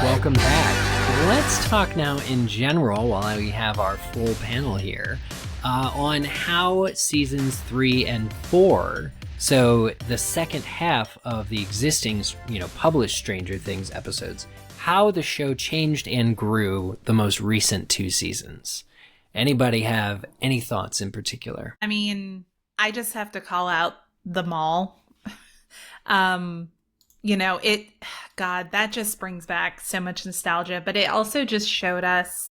Welcome back. Let's talk now in general, while we have our full panel here, on how seasons 3 and 4, so the second half of the existing, published Stranger Things episodes, how the show changed and grew the most recent 2 seasons. Anybody have any thoughts in particular? I mean, I just have to call out the mall. God, that just brings back so much nostalgia, but it also just showed us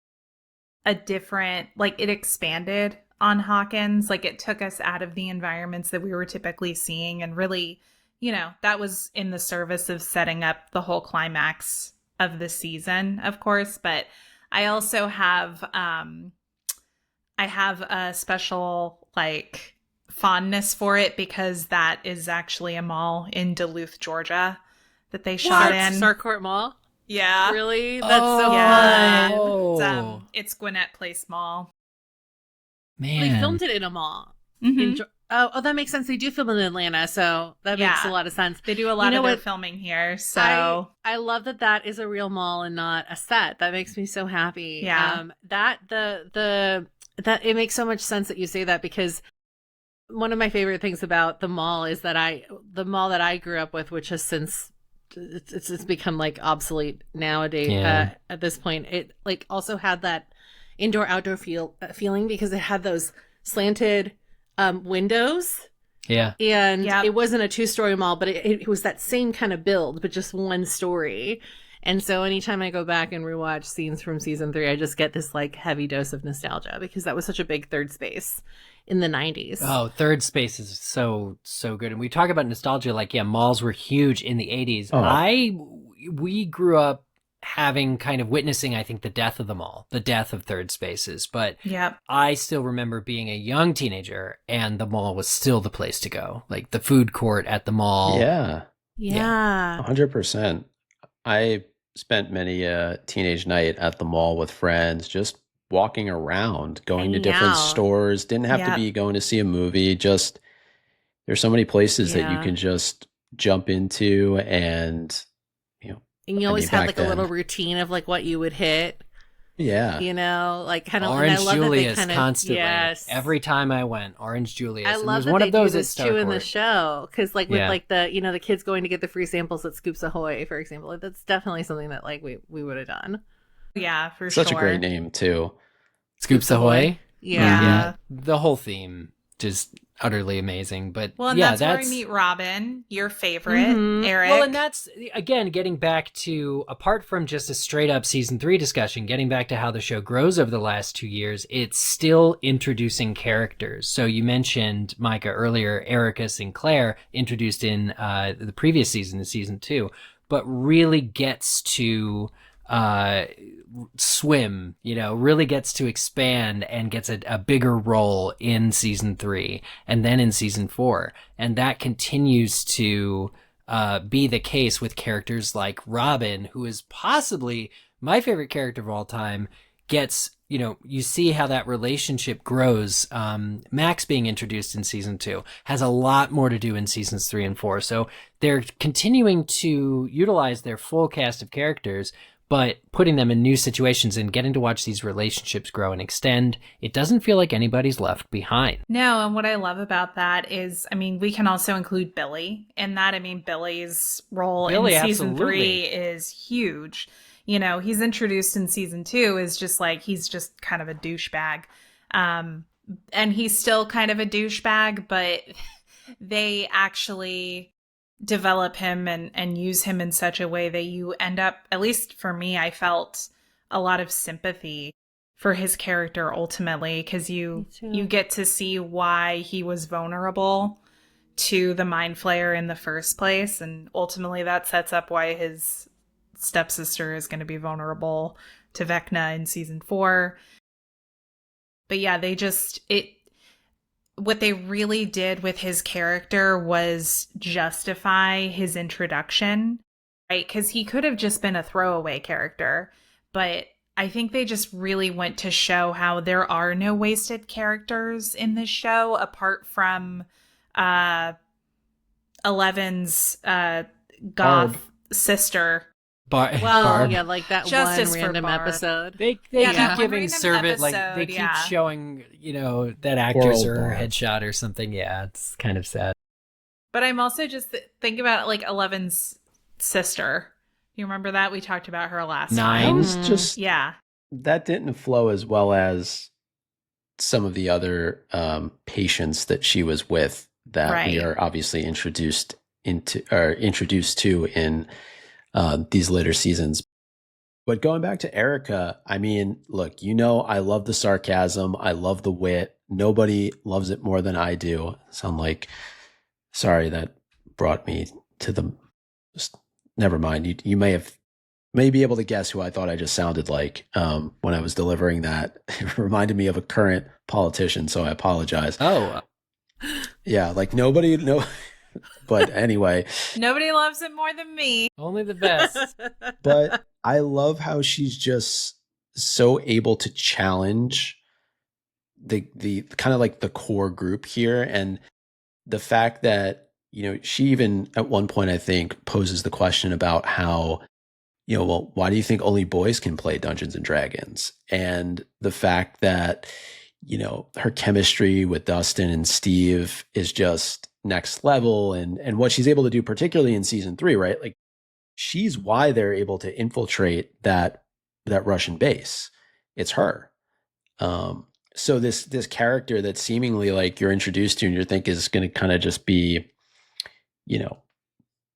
a different, it expanded on Hawkins. It took us out of the environments that we were typically seeing, and really, that was in the service of setting up the whole climax of the season, of course. But I also have, a special, fondness for it because that is actually a mall in Duluth, Georgia that they shot in. Starcourt Mall? Yeah. Really? That's so fun. It's Gwinnett Place Mall. Man. They filmed it in a mall. Mm-hmm. Oh, that makes sense. They do film in Atlanta, so that makes a lot of sense. They do a lot of their filming here, so I love that is a real mall and not a set. That makes me so happy. Yeah. That it makes so much sense that you say that, because one of my favorite things about the mall is that the mall that I grew up with, which has since it's become obsolete nowadays. At this point, it also had that indoor outdoor feeling because it had those slanted windows. Yeah. And it wasn't a 2-story mall, but it was that same kind of build, but just 1 story. And so anytime I go back and rewatch scenes from season 3, I just get this heavy dose of nostalgia, because that was such a big third space in the 90s. Oh, third space is so good. And we talk about nostalgia, malls were huge in the 80s. We grew up having kind of witnessing, I think, the death of the mall, the death of third spaces. But I still remember being a young teenager and the mall was still the place to go. The food court at the mall. Yeah. 100%. I spent many a teenage night at the mall with friends, just walking around, going to different stores. Didn't have to be going to see a movie. Just there's so many places that you can just jump into, and and you always had a little routine of what you would hit. Yeah. Kind of Orange and I love Julius that they constantly. Yes. Every time I went, Orange Julius. I and love there's that one they of those do this at too in the Starcourt. show, because with the the kids going to get the free samples at Scoops Ahoy, for example. That's definitely something that we would have done. Yeah, for sure. Such a great name too. Scoops Ahoy. Yeah. The whole theme just utterly amazing. But and that's where we meet Robin, your favorite, Eric. Well, and that's, again, getting back to, apart from just a straight up season 3 discussion, getting back to how the show grows over the last 2 years, it's still introducing characters. So you mentioned, Micah, earlier, Erica Sinclair, introduced in the previous season, in season 2, but really gets to swim, really gets to expand and gets a bigger role in season 3 and then in season 4. And that continues to be the case with characters like Robin, who is possibly my favorite character of all time. Gets, you see how that relationship grows. Max being introduced in season 2 has a lot more to do in seasons 3 and 4. So they're continuing to utilize their full cast of characters, but putting them in new situations and getting to watch these relationships grow and extend. It doesn't feel like anybody's left behind. No, and what I love about that is, we can also include Billy in that. Billy's role in season 3 is huge. He's introduced in season 2 is just he's just kind of a douchebag. And he's still kind of a douchebag, but they actually develop him and use him in such a way that you end up, at least for me, I felt a lot of sympathy for his character ultimately, because you get to see why he was vulnerable to the Mind Flayer in the first place, and ultimately that sets up why his stepsister is going to be vulnerable to Vecna in season 4. But yeah, what they really did with his character was justify his introduction, right? Because he could have just been a throwaway character, but I think they just really went to show how there are no wasted characters in this show, apart from Eleven's goth sister, Yeah, like that Justice one random episode. They keep giving Servant, like, they keep showing, that actress or her headshot or something. Yeah, it's kind of sad. But I'm also just thinking about, like, Eleven's sister. You remember that? We talked about her last time. That was just... Yeah. That didn't flow as well as some of the other patients that she was with that we are obviously introduced to in these later seasons. But going back to Erica, I mean, look, I love the sarcasm. I love the wit. Nobody loves it more than I do. Sorry, that brought me to the... Never mind. You may be able to guess who I thought I just sounded like when I was delivering that. It reminded me of a current politician, so I apologize. Oh. Yeah, like nobody... But anyway. Nobody loves it more than me. Only the best. But I love how she's just so able to challenge the kind of like the core group here. And the fact that, she even at one point, I think, poses the question about how, well, why do you think only boys can play Dungeons and Dragons? And the fact that, her chemistry with Dustin and Steve is just next level, and what she's able to do, particularly in season 3, right? Like, she's why they're able to infiltrate that Russian base. It's her. So this character that seemingly, like, you're introduced to and you think is going to kind of just be,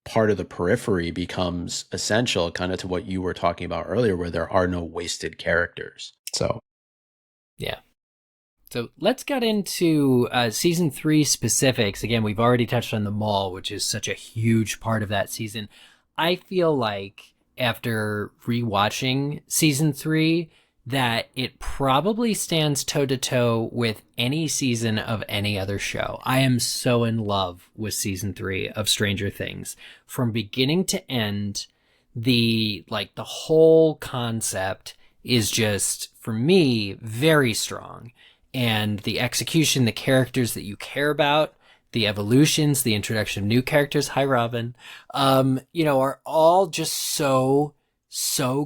part of the periphery, becomes essential, kind of to what you were talking about earlier, where there are no wasted characters. So, yeah. So let's get into season 3 specifics. Again, we've already touched on the mall, which is such a huge part of that season. I feel like after rewatching season 3, that it probably stands toe-to-toe with any season of any other show. I am so in love with season 3 of Stranger Things. From beginning to end, the whole concept is just, for me, very strong. And the execution, the characters that you care about, the evolutions, the introduction of new characters, hi Robin, are all just so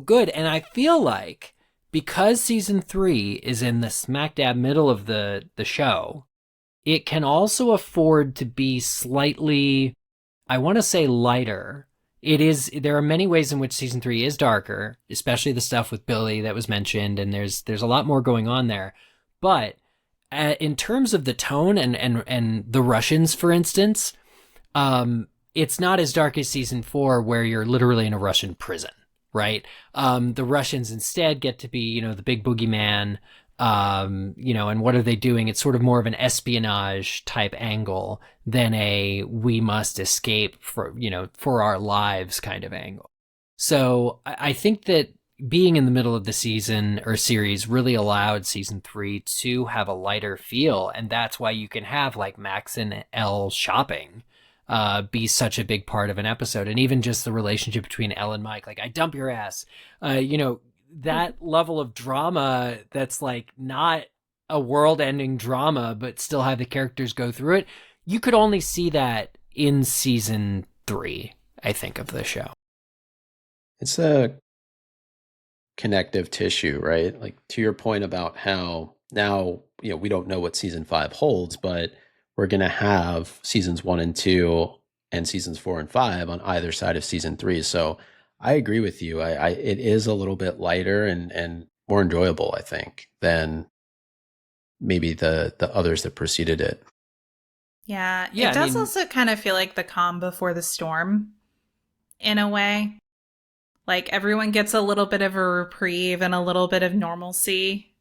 good. And I feel like, because season 3 is in the smack dab middle of the show, it can also afford to be slightly, I want to say, lighter. There are many ways in which season 3 is darker, especially the stuff with Billy that was mentioned, and there's a lot more going on there. But in terms of the tone and the Russians, for instance, it's not as dark as season 4, where you're literally in a Russian prison, right? The Russians instead get to be, the big boogeyman, and what are they doing? It's sort of more of an espionage type angle than a we must escape for our lives kind of angle. So I think that being in the middle of the season or series really allowed season 3 to have a lighter feel. And that's why you can have, like, Max and Elle shopping be such a big part of an episode. And even just the relationship between Elle and Mike, like, I dump your ass, that level of drama that's, like, not a world ending drama, but still have the characters go through it. You could only see that in season 3, I think, of the show. It's a connective tissue, right? Like, to your point about how now, we don't know what season 5 holds, but we're going to have seasons 1 and 2 and seasons 4 and 5 on either side of season 3. So I agree with you. It is a little bit lighter and more enjoyable, I think, than maybe the others that preceded it. Yeah, it does also kind of feel like the calm before the storm, in a way. Like, everyone gets a little bit of a reprieve and a little bit of normalcy.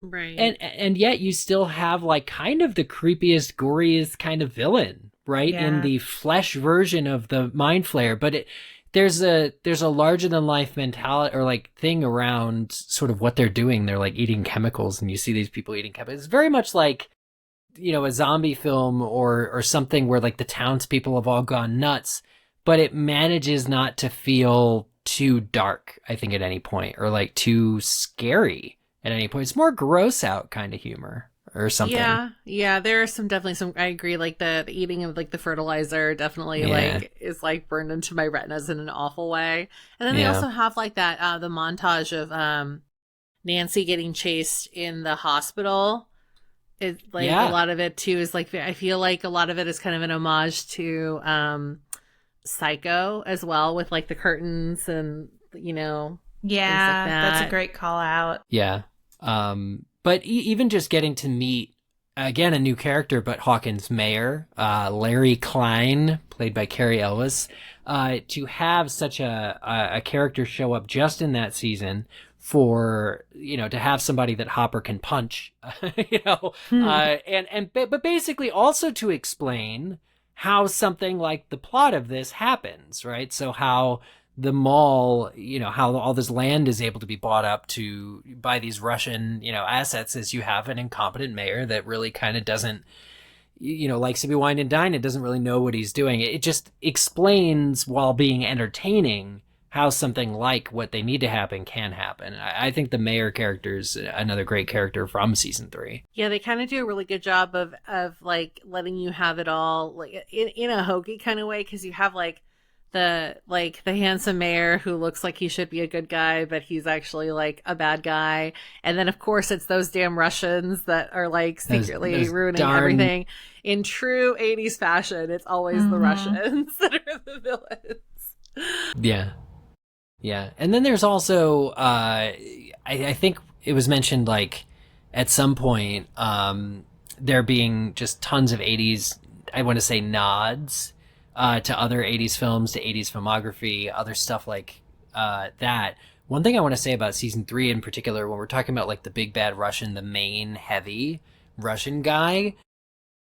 Right. And yet you still have, like, kind of the creepiest, goriest kind of villain, right? Yeah. In the flesh version of the Mind Flayer. But there's a larger than life mentality or, like, thing around sort of what they're doing. They're, like, eating chemicals, and you see these people eating chemicals. It's very much like, a zombie film or something where, like, the townspeople have all gone nuts, but it manages not to feel too dark, I think, at any point, or, like, too scary at any point. It's more gross out kind of humor, or something. Yeah, there are definitely some, I agree, like the eating of like the fertilizer definitely like is like burned into my retinas in an awful way. And then they also have like that the montage of Nancy getting chased in the hospital. It like a lot of it too is like, I feel like a lot of it is kind of an homage to Psycho as well, with like the curtains and things like that. That's a great call out. But even just getting to meet, again, a new character, but Hawkins' mayor, Larry Klein, played by Carrie Elwes, to have such a character show up just in that season for, to have somebody that Hopper can punch, but basically also to explain how something like the plot of this happens, right? So how the mall, how all this land is able to be bought up by these Russian, assets, as you have an incompetent mayor that really kind of doesn't, likes to be wined and dined and doesn't really know what he's doing. It just explains, while being entertaining, how something like what they need to happen can happen. I think the mayor character is another great character from season 3. Yeah, they kind of do a really good job of like letting you have it all like in a hokey kind of way, because you have like the handsome mayor who looks like he should be a good guy, but he's actually like a bad guy. And then of course it's those damn Russians that are like secretly ruining everything. In true 80s fashion, it's always the Russians that are the villains. Yeah. And then there's also, I think it was mentioned like at some point, there being just tons of 80s, I want to say nods to other 80s films, to 80s filmography, other stuff like that. One thing I want to say about season 3 in particular, when we're talking about like the big bad Russian, the main heavy Russian guy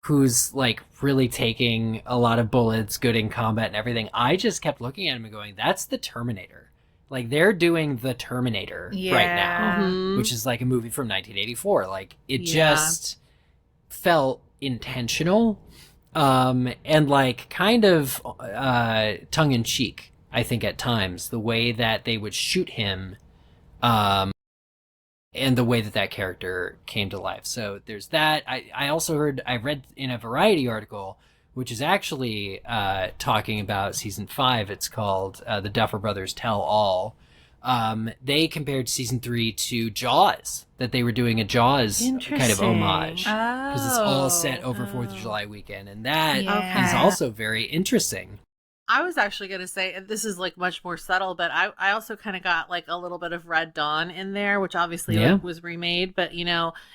who's like really taking a lot of bullets, good in combat and everything, I just kept looking at him and going, that's the Terminator. Like, they're doing the Terminator right now, which is like a movie from 1984. Like, it just felt intentional. And like kind of tongue-in-cheek, I think, at times, the way that they would shoot him, and the way that character came to life. So there's that. I also read in a Variety article, which is actually talking about season 5. It's called The Duffer Brothers Tell All. They compared season 3 to Jaws, that they were doing a Jaws kind of homage, because it's all set over 4th of July weekend, and that is also very interesting. I was actually going to say, and this is like much more subtle, but I also kind of got like a little bit of Red Dawn in there, which obviously was remade, but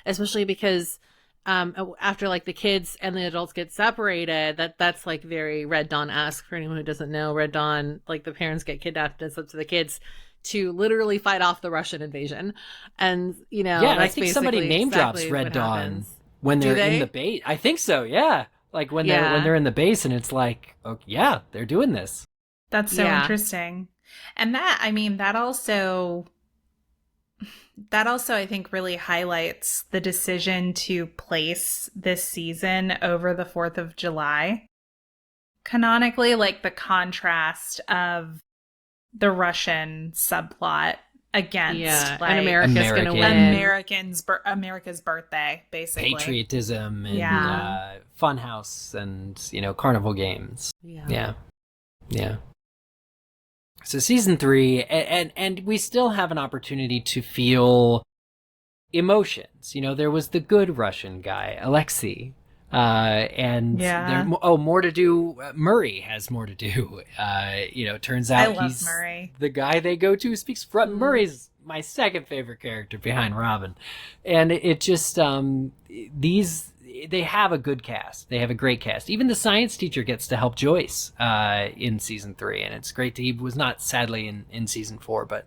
especially because after like the kids and the adults get separated, that's like very Red Dawn-esque. For anyone who doesn't know, Red Dawn, like the parents get kidnapped and it's up to the kids to literally fight off the Russian invasion. And I think somebody name drops Red Dawn when they're in the base. I think so, like when they're in the base, and it's like, oh yeah, they're doing this. That's so interesting. And that also I think really highlights the decision to place this season over the 4th of July. Canonically, like the contrast of the Russian subplot against like, America's going to win. America's birthday, basically. Patriotism and funhouse and, carnival games. Yeah. So season 3, and we still have an opportunity to feel emotions. There was the good Russian guy, Alexei, and more to do. Murray has more to do. Turns out he's Murray. The guy they go to who speaks. Murray's my second favorite character behind Robin, and it just they have a good cast. They have a great cast. Even the science teacher gets to help Joyce in season 3, and it's great. He was not, sadly, in season 4, but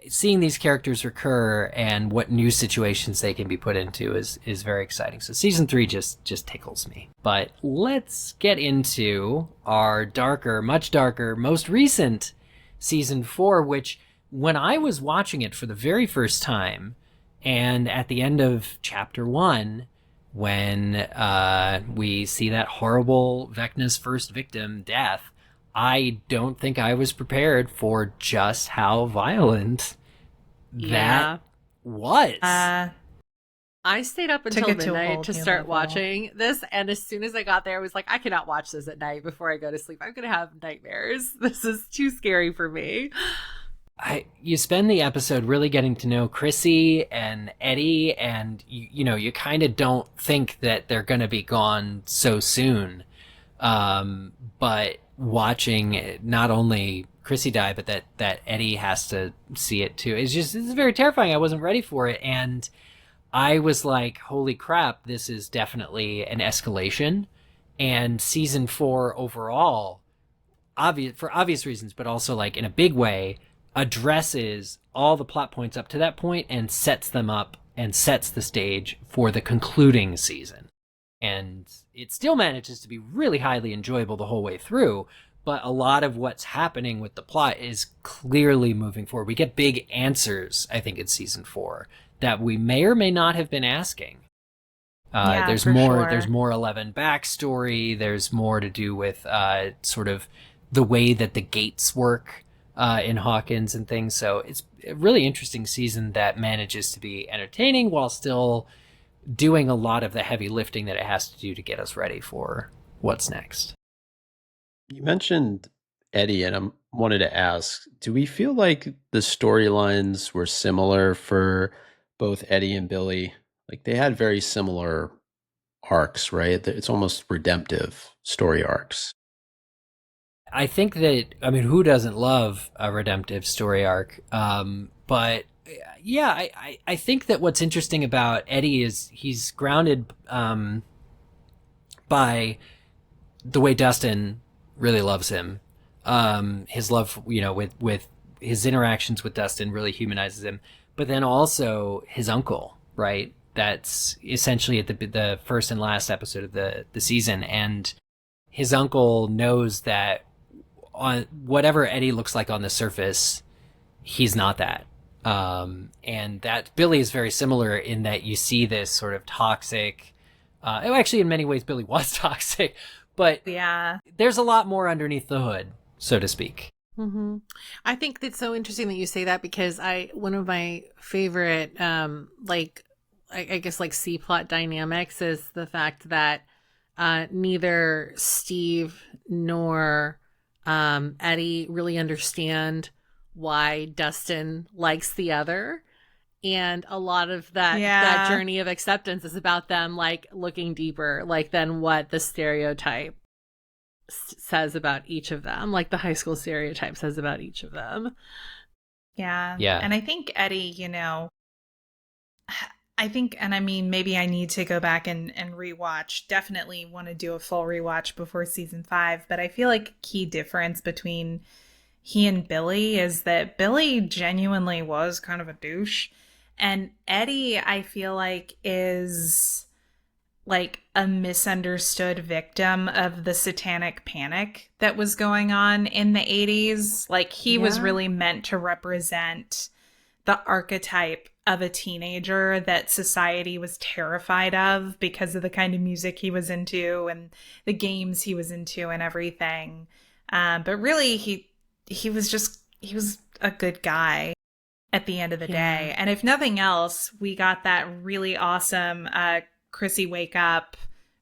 seeing these characters recur and what new situations they can be put into is very exciting. So season 3 just tickles me. But let's get into our much darker, most recent season 4, which when I was watching it for the very first time, and at the end of chapter 1, when we see that horrible Vecna's first victim death, I don't think I was prepared for just how violent that was. I stayed up until midnight to start watching this, and as soon as I got there, I was like, I cannot watch this at night before I go to sleep. I'm going to have nightmares. This is too scary for me. You spend the episode really getting to know Chrissy and Eddie, and you kind of don't think that they're going to be gone so soon. But watching not only Chrissy die, but that Eddie has to see it too. It's very terrifying. I wasn't ready for it, and I was like, holy crap, this is definitely an escalation. And season 4 overall, for obvious reasons, but also like in a big way, addresses all the plot points up to that point and sets them up and sets the stage for the concluding season. And it still manages to be really highly enjoyable the whole way through, but a lot of what's happening with the plot is clearly moving forward. We get big answers, I think, in season 4 that we may or may not have been asking. There's more. Sure. There's more 11 backstory. There's more to do with sort of the way that the gates work in Hawkins and things. So it's a really interesting season that manages to be entertaining while still doing a lot of the heavy lifting that it has to do to get us ready for what's next. You mentioned Eddie, and I wanted to ask, do we feel like the storylines were similar for both Eddie and Billy? Like they had very similar arcs, right? It's almost redemptive story arcs. I think that, who doesn't love a redemptive story arc? But yeah, I think that what's interesting about Eddie is he's grounded by the way Dustin really loves him. His love, with his interactions with Dustin really humanizes him. But then also his uncle, right? That's essentially at the first and last episode of the season. And his uncle knows that on whatever Eddie looks like on the surface, he's not that. And that Billy is very similar in that you see this sort of toxic, actually in many ways Billy was toxic, but yeah, there's a lot more underneath the hood, so to speak. Mm-hmm. I think it's so interesting that you say that because one of my favorite, I guess C plot dynamics is the fact that neither Steve nor Eddie really understand why Dustin likes the other. And a lot of that journey of acceptance is about them looking deeper, than what the stereotype says about each of them, the high school stereotype says about each of them. Yeah. And I think Eddie, maybe I need to go back and rewatch. Definitely want to do a full rewatch before season 5. But I feel like a key difference between he and Billy is that Billy genuinely was kind of a douche. And Eddie, I feel like, is a misunderstood victim of the satanic panic that was going on in the 80s. He was really meant to represent the archetype of a teenager that society was terrified of because of the kind of music he was into and the games he was into and everything. But really, he was a good guy at the end of the day. And if nothing else, we got that really awesome Chrissy Wake Up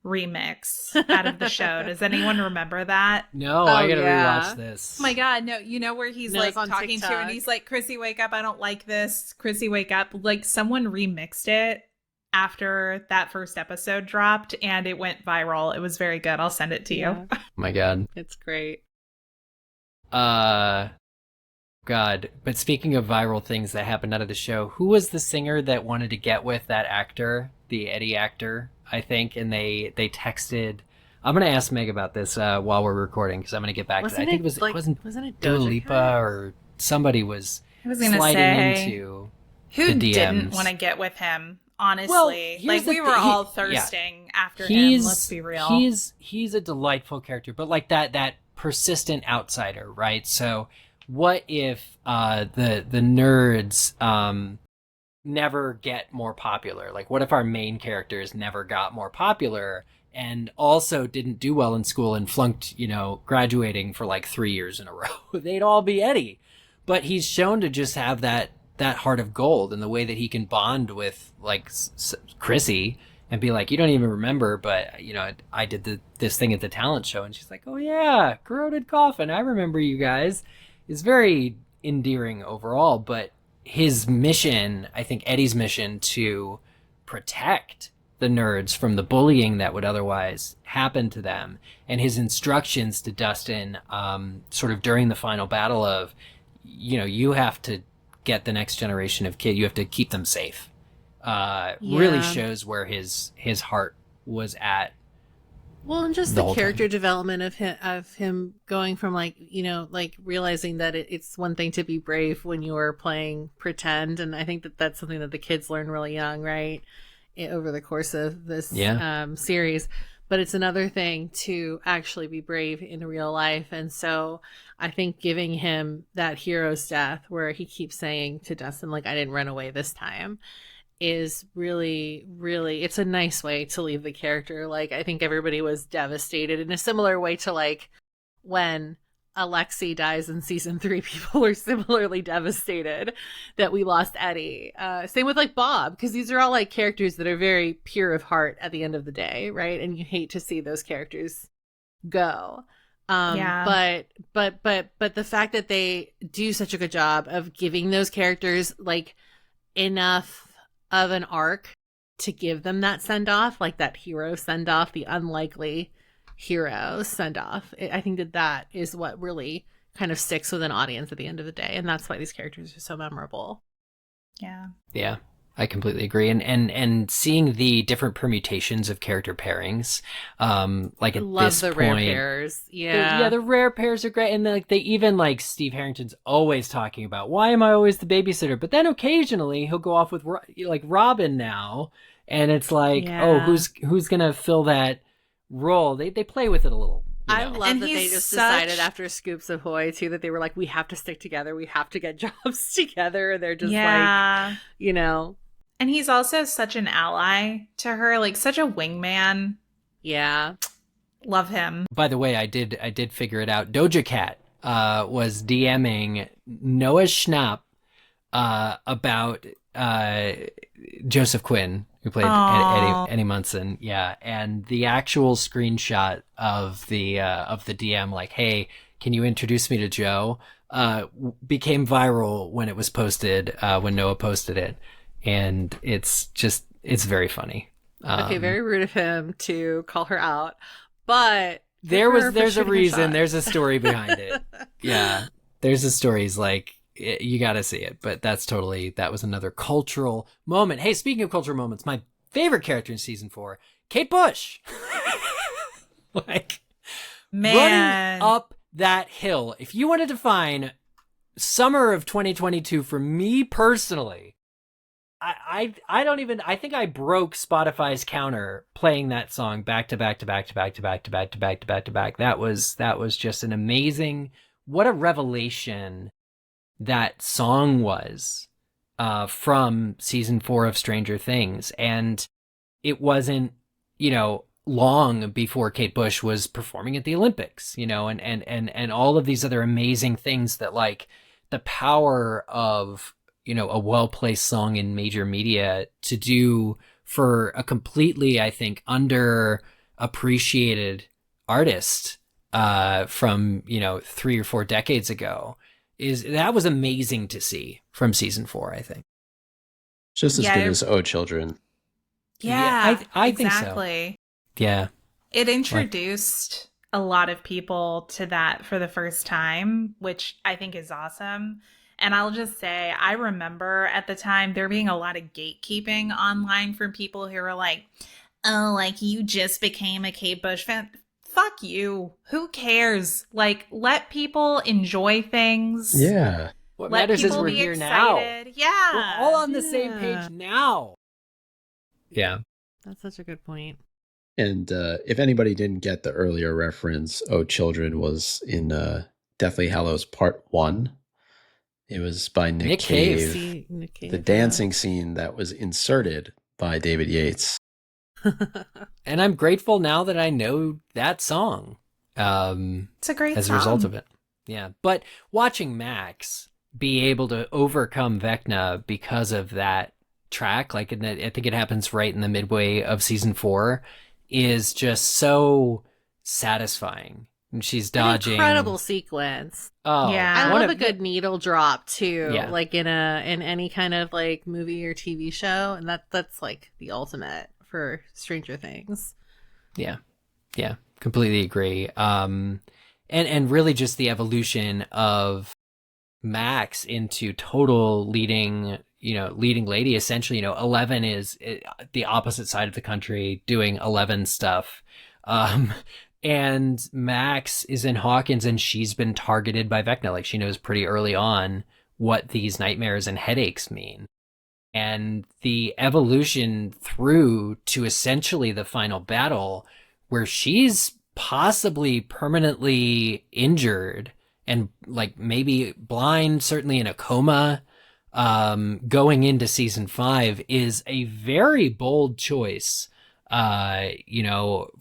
remix out of the show. Does anyone remember that? No, I gotta rewatch this. Oh my god, no, where he's talking TikTok. To and he's like, Chrissy Wake Up, I don't like this. Chrissy Wake Up. Someone remixed it after that first episode dropped and it went viral. It was very good. I'll send it to you. Oh my god. It's great. God. But speaking of viral things that happened out of the show, who was the singer that wanted to get with that actor, the Eddie actor, I think, and they texted. I'm gonna ask Meg about this while we're recording because I'm gonna get back to that. I think wasn't it Dua Lipa or somebody was sliding into who the DMs. Didn't want to get with him. Honestly, we were all thirsting after him. Let's be real. He's a delightful character, but that persistent outsider, right? So what if the nerds never get more popular? What if our main characters never got more popular and also didn't do well in school and flunked, graduating for 3 years in a row? They'd all be Eddie. But he's shown to just have that that heart of gold, and the way that he can bond with like Chrissy and be like, you don't even remember, but you know, I did this thing at the talent show, and she's like, oh yeah, corroded coffin, I remember you guys, is very endearing overall. But his mission, I think Eddie's mission to protect the nerds from the bullying that would otherwise happen to them, and his instructions to Dustin sort of during the final battle of, you know, you have to get the next generation of kid, you have to keep them safe, really shows where his heart was at. Well, and just the character development of him going from like, you know, like realizing that it's one thing to be brave when you're playing pretend, and I think that that's something that the kids learn really young, right, over the course of this series. But it's another thing to actually be brave in real life. And so I think giving him that hero's death where he keeps saying to Dustin, like, I didn't run away this time, is really, really, it's a nice way to leave the character. Like, I think everybody was devastated in a similar way to like when Alexei dies in season 3, people are similarly devastated that we lost Eddie. Same with like Bob, because these are all like characters that are very pure of heart at the end of the day, right? And you hate to see those characters go. But the fact that they do such a good job of giving those characters like enough of an arc to give them that send off, like that hero send off, the unlikely hero send off. I think that is what really kind of sticks with an audience at the end of the day, and that's why these characters are so memorable. Yeah, I completely agree. And seeing the different permutations of character pairings, like at love this the point, rare pairs. The rare pairs are great. And like they even, like, Steve Harrington's always talking about, why am I always the babysitter? But then occasionally he'll go off with like Robin now, and it's like, oh, who's gonna fill that role? They play with it a little. I love that they just decided after Scoops Ahoy too that they were like, we have to stick together, we have to get jobs together. They're just like, you know. And he's also such an ally to her, like such a wingman. Yeah, love him. By the way, I did figure it out. Doja Cat was DMing Noah Schnapp about Joseph Quinn, who played Eddie Munson. Yeah, and the actual screenshot of the DM, like, hey, can you introduce me to Joe, became viral when it was posted, when Noah posted it. And it's very funny. Okay, very rude of him to call her out, but there's a reason, there's a story behind it. Yeah, there's a story. It's like, you got to see it. But that was another cultural moment. Hey, speaking of cultural moments, my favorite character in season 4, Kate Bush. Like, man, running up that hill. If you wanted to define summer of 2022 for me personally, I think I broke Spotify's counter playing that song back to back to back to back to back to back to back to back to back. That was just an amazing, what a revelation that song was, from season 4 of Stranger Things. And it wasn't, you know, long before Kate Bush was performing at the Olympics, you know, and all of these other amazing things that, like, the power of, you know, a well-placed song in major media to do for a completely, I think, underappreciated artist from, you know, 3 or 4 decades ago, that was amazing to see from season 4, I think. Just as good as Oh Children. Yeah, I think so. Exactly. Yeah. It introduced a lot of people to that for the first time, which I think is awesome. And I'll just say, I remember at the time there being a lot of gatekeeping online from people who were like, oh, like, you just became a Kate Bush fan. Fuck you. Who cares? Like, let people enjoy things. Yeah. What matters is we're here excited. now. Yeah. We're all on the same page now. Yeah. That's such a good point. And if anybody didn't get the earlier reference, Oh Children was in Deathly Hallows Part 1. It was by Nick Cave. Nick Cave. The dancing scene that was inserted by David Yates. And I'm grateful now that I know that song. It's a great song. As a result of it. Yeah. But watching Max be able to overcome Vecna because of that track, like I think it happens right in the midway of season 4, is just so satisfying. And she's dodging. An incredible sequence. Oh, yeah. I love a good needle drop too. Yeah. Like in any kind of like movie or TV show, and that's like the ultimate for Stranger Things. Yeah. Yeah. Completely agree. And really just the evolution of Max into total leading lady. Essentially, 11 is the opposite side of the country doing 11 stuff. And Max is in Hawkins, and she's been targeted by Vecna. Like, she knows pretty early on what these nightmares and headaches mean. And the evolution through to essentially the final battle, where she's possibly permanently injured and like maybe blind, certainly in a coma, going into season 5, is a very bold choice,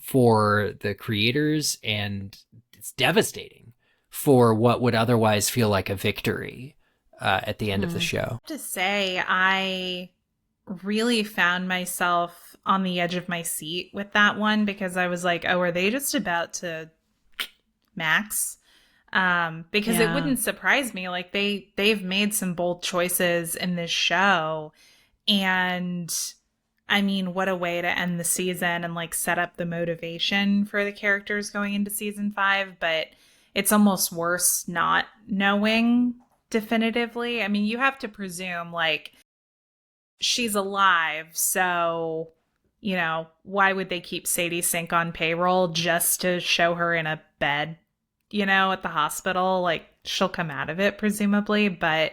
for the creators, and it's devastating for what would otherwise feel like a victory at the end of the show. I have to say, I really found myself on the edge of my seat with that one, because I was like, oh, are they just about to Max? Because it wouldn't surprise me. Like, they've made some bold choices in this show, and I mean, what a way to end the season and like set up the motivation for the characters going into season 5. But it's almost worse not knowing definitively. I mean, you have to presume like she's alive, so why would they keep Sadie Sink on payroll just to show her in a bed, at the hospital? Like, she'll come out of it presumably, but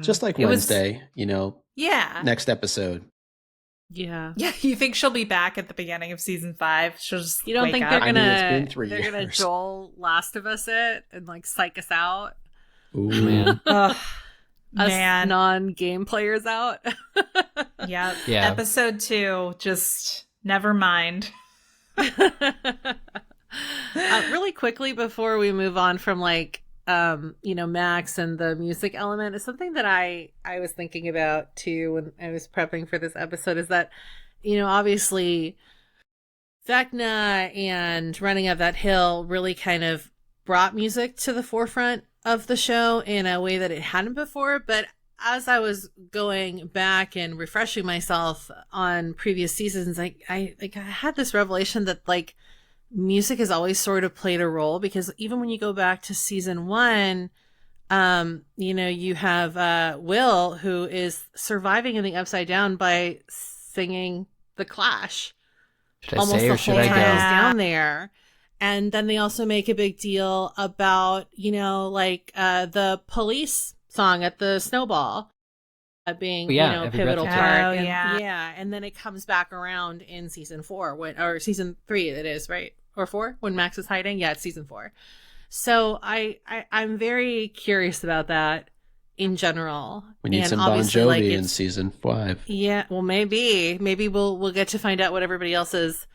just like Wednesday, yeah, next episode. Yeah. Yeah, you think she'll be back at the beginning of season 5? She'll just You don't wake think up? they're gonna it's been 3 they're gonna years. Joel Last of Us it and like psych us out? Ooh, man. Ugh, Us man. non-game players out. Yep. Yeah. Episode 2, just never mind. Really quickly before we move on from like Max and the music element, is something that I was thinking about too when I was prepping for this episode, is that obviously Vecna and Running Up That Hill really kind of brought music to the forefront of the show in a way that it hadn't before. But as I was going back and refreshing myself on previous seasons, I had this revelation that like music has always sort of played a role, because even when you go back to season 1, you have Will, who is surviving in the Upside Down by singing The Clash. Should I Almost say the or should whole I time go? he's down there. And then they also make a big deal about, the police song at the Snowball being, Every pivotal Breath You part. Oh, And, yeah. and then it comes back around in season 4, or season 3 it is, right? Or 4, when Max is hiding. Yeah, it's season 4. So I'm very curious about that in general. We need And some Bon obviously, Jovi in season 5. Yeah, well, maybe we'll get to find out what everybody else's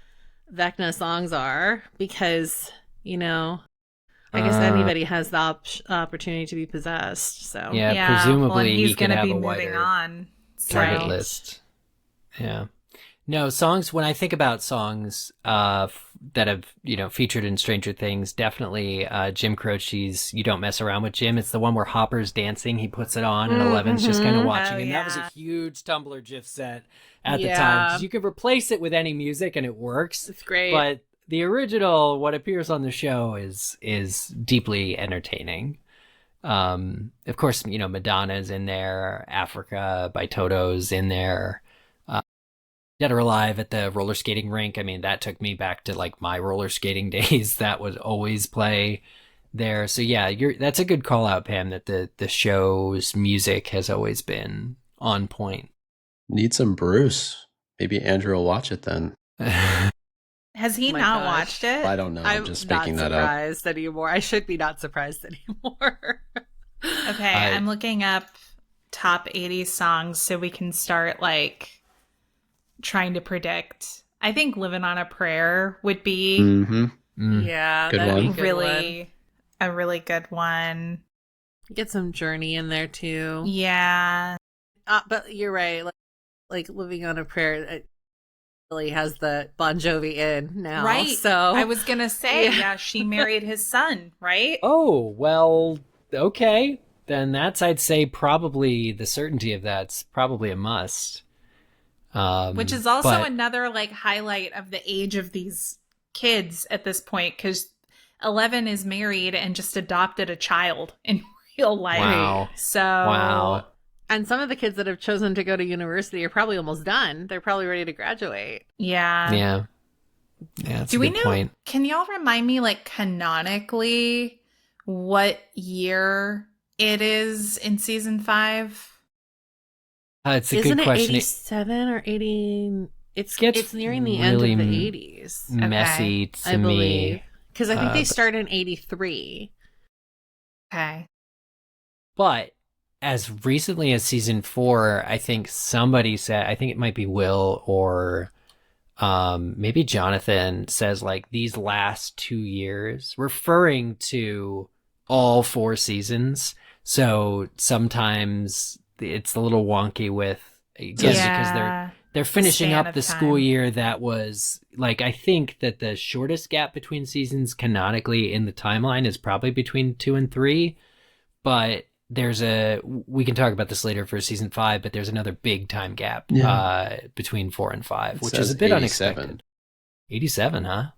Vecna songs are, because I guess anybody has the opportunity to be possessed. So Yeah, presumably well, and he's he could gonna have be a moving wider on. target So. list. Yeah. No, songs, when I think about songs that have, featured in Stranger Things, definitely Jim Croce's You Don't Mess Around with Jim. It's the one where Hopper's dancing. He puts it on and Eleven's just kind of watching. Oh, and that was yeah. a huge Tumblr GIF set at the time. 'Cause you could replace it with any music and it works. it's great. But the original, what appears on the show, is deeply entertaining. Of course, Madonna's in there. Africa by Toto's in there. Dead or Alive at the roller skating rink. I mean, that took me back to like my roller skating days. That would always play there. So yeah, that's a good call out, Pam, that the show's music has always been on point. Need some Bruce. Maybe Andrew will watch it then. Has he Oh my not gosh. watched it? I don't know. I'm just making not that up. surprised anymore. I should be not surprised anymore. Okay, I'm looking up top 80 songs so we can start like trying to predict. I think Living on a Prayer would be Mm-hmm. Mm. Yeah, Good that'd be one. a good really a really good one. Get some Journey in there too. Yeah. But you're right. Like Living on a Prayer, it really has the Bon Jovi in now. Right. So I was going to say, yeah, she married his son, right? Oh, well, okay. Then that's, I'd say, probably the certainty of that's probably a must. Which is also another like highlight of the age of these kids at this point, because 11 is married and just adopted a child in real life. Wow. So wow. And some of the kids that have chosen to go to university are probably almost done. They're probably ready to graduate. Yeah. Yeah. Yeah, that's Do a we good know? point. Can y'all remind me, like, canonically, what year it is in season 5? It's a Isn't good it question. 87 or 80? It's nearing the really end of the 80s. Messy to I believe. me. Because I think they start in 83. Okay. But as recently as season 4, I think somebody said, I think it might be Will or maybe Jonathan says, like, these last 2 years, referring to all 4 seasons. So sometimes it's a little wonky with, because they're finishing up the school year that was, like, I think that the shortest gap between seasons canonically in the timeline is probably between 2 and 3, but we can talk about this later for season 5, but there's another big time gap between 4 and 5, which is a bit 87. unexpected. 87, huh?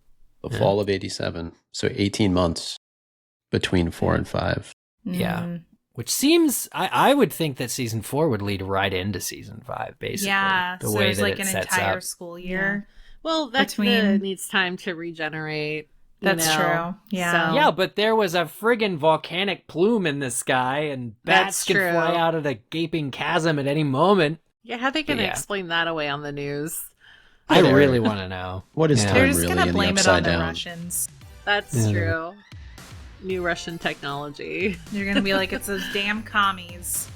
The fall of 87. So 18 months between 4 and 5. Yeah. Which seems, I would think that season 4 would lead right into season 5, basically. Yeah, the so way there's that like it an sets entire up. school year. Well, Vecna needs time to regenerate. That's true. Yeah. Yeah, but there was a friggin' volcanic plume in the sky, and bats can fly out of the gaping chasm at any moment. Yeah, how are they going to explain that away on the news? I really want to know. What is They're time just really gonna in the blame it on upside the down? Russians. That's true. New Russian technology. You're gonna be like, it's those damn commies.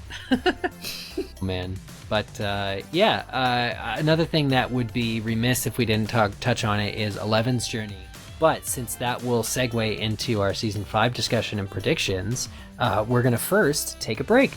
Man. But another thing that would be remiss if we didn't touch on it is 11's journey. But since that will segue into our season 5 discussion and predictions, we're going to first take a break.